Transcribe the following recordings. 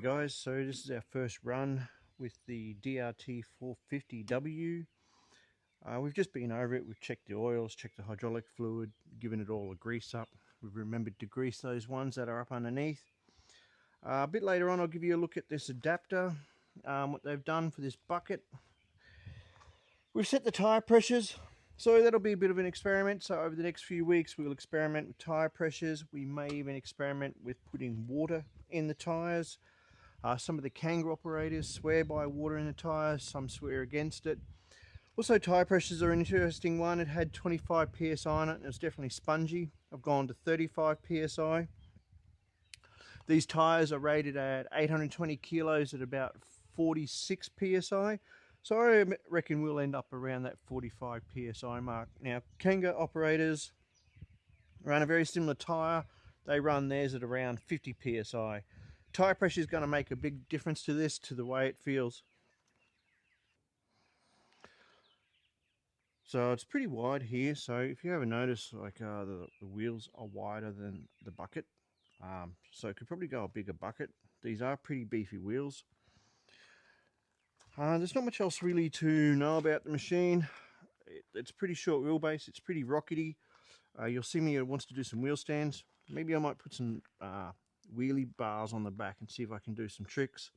Guys, so this is our first run with the DRT450W. We've just been over it, we've checked the oils, checked the hydraulic fluid, given it all a grease up. We've remembered to grease those ones that are up underneath. A bit later on I'll give you a look at this adapter, what they've done for this bucket. We've set the tyre pressures, so that'll be a bit of an experiment. So over the next few weeks we'll experiment with tyre pressures. We may even experiment with putting water in the tyres. Some of the Kangaroo operators swear by water in the tyres, some swear against it. Also, tyre pressures are an interesting one. It had 25 psi on it and it was definitely spongy. I've gone to 35 psi. These tyres are rated at 820 kilos at about 46 psi. So I reckon we'll end up around that 45 psi mark. Now, Kangaroo operators run a very similar tyre. They run theirs at around 50 psi. Tyre pressure is going to make a big difference to this, to the way it feels. So it's pretty wide here, so if you ever notice, like the wheels are wider than the bucket, so it could probably go a bigger bucket. These are pretty beefy wheels. There's not much else really to know about the machine. It's pretty short wheelbase, it's pretty rockety. You'll see me, it wants to do some wheel stands. Maybe I might put some wheelie bars on the back and see if I can do some tricks.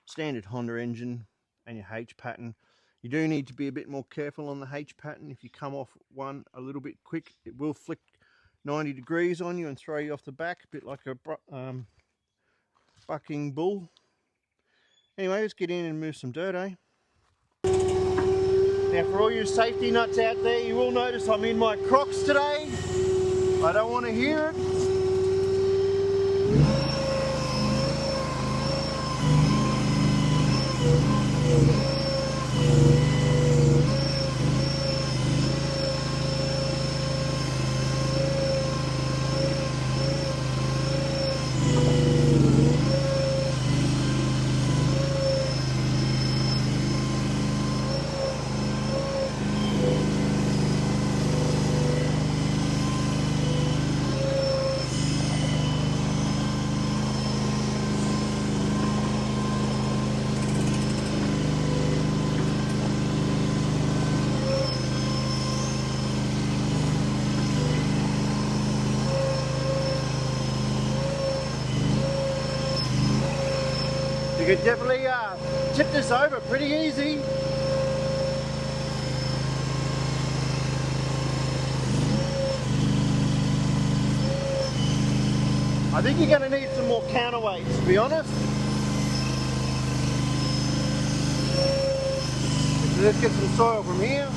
Standard Honda engine and your H pattern. You do need to be a bit more careful on the H pattern. If you come off one a little bit quick, it will flick 90 degrees on you and throw you off the back, a bit like a bucking bull. Anyway, let's get in and move some dirt, eh? Now, for all you safety nuts out there, you will notice I'm in my Crocs today. I don't want to hear it. You could definitely tip this over pretty easy. I think you're going to need some more counterweights, to be honest. So let's get some soil from here.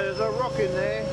there's a rock in there.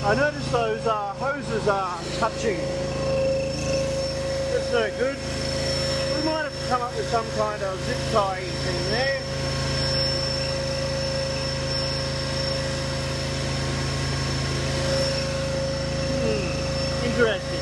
I noticed those hoses are touching. That's no good. We might have to come up with some kind of zip tie thing there. Interesting.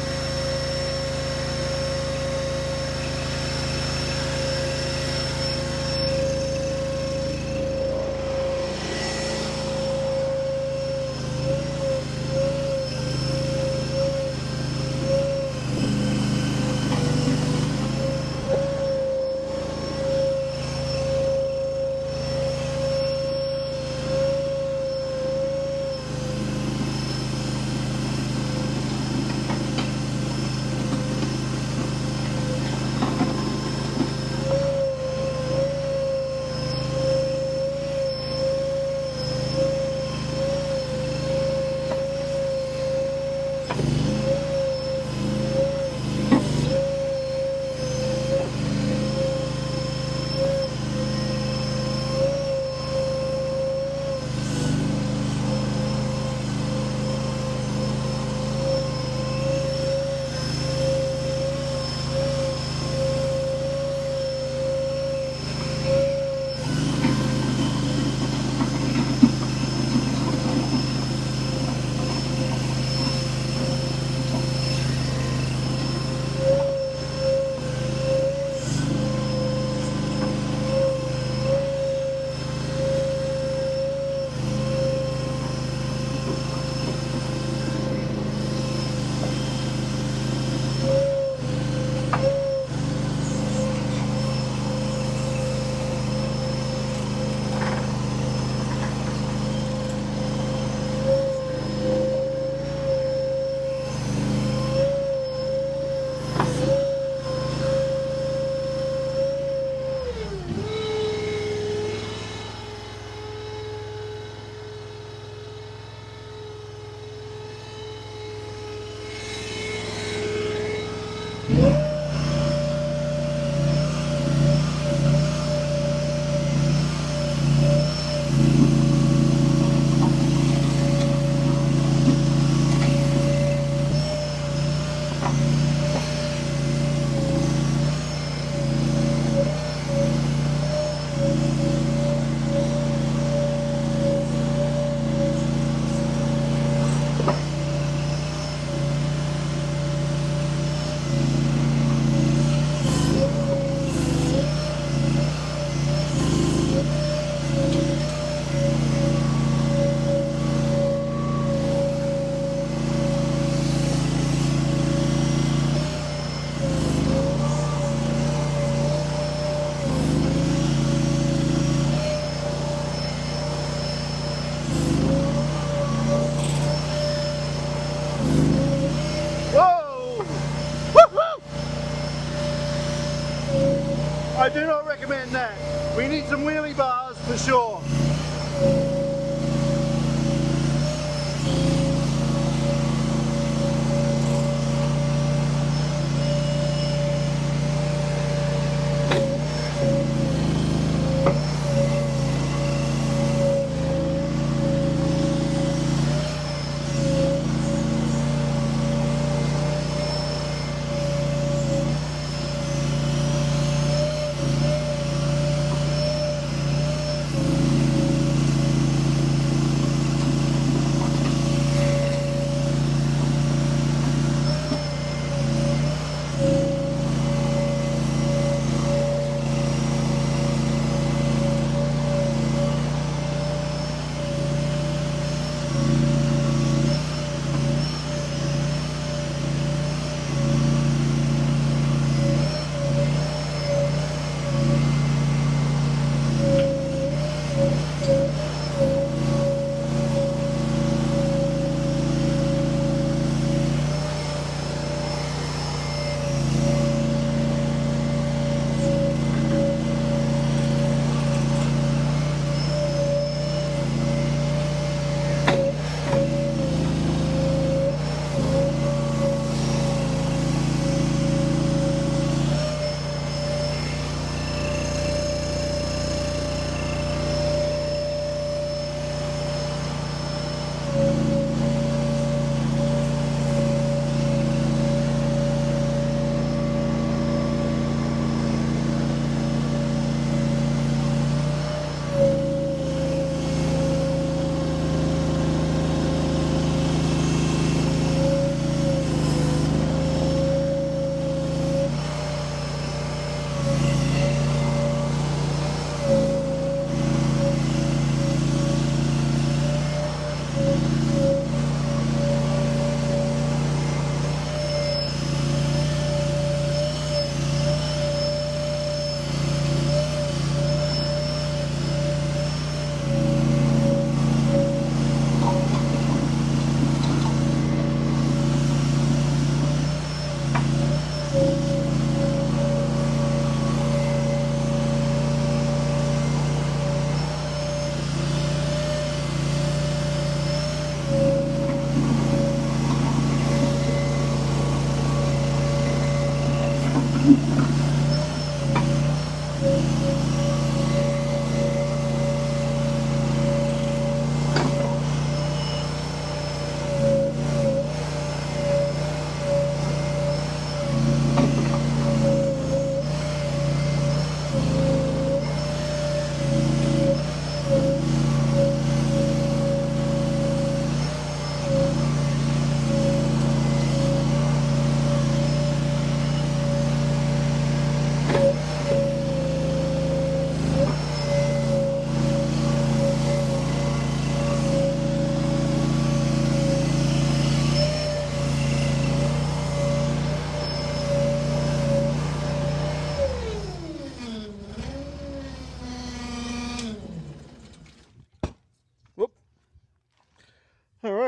I do not recommend that. We need some wheelie bars for sure.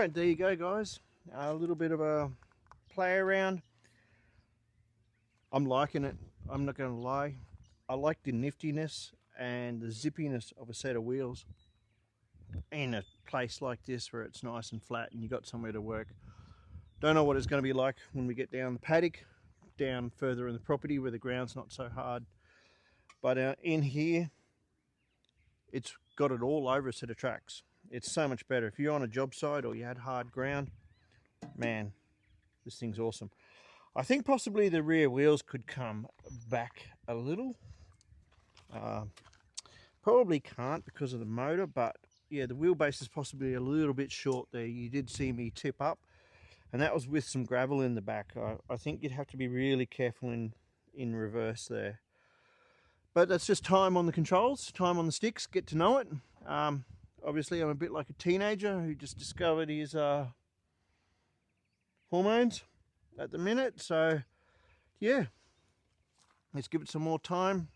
Alright, there you go guys, a little bit of a play around. I'm liking it, I'm not going to lie. I like the niftiness and the zippiness of a set of wheels in a place like this where it's nice and flat and you got somewhere to work. Don't know what it's going to be like when we get down the paddock, down further in the property where the ground's not so hard, but in here it's got it all over a set of tracks. It's so much better. If you're on a job site or you had hard ground, man, this thing's awesome. I think possibly the rear wheels could come back a little. Probably can't because of the motor, but yeah, the wheelbase is possibly a little bit short there. You did see me tip up, and that was with some gravel in the back. I think you'd have to be really careful in reverse there. But that's just time on the controls, time on the sticks, get to know it. Obviously I'm a bit like a teenager who just discovered his hormones at the minute, so yeah, let's give it some more time.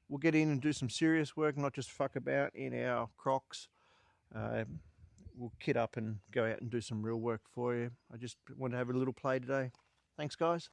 We'll get in and do some serious work, not just fuck about in our Crocs. We'll kit up and go out and do some real work for you. I just want to have a little play today. Thanks guys.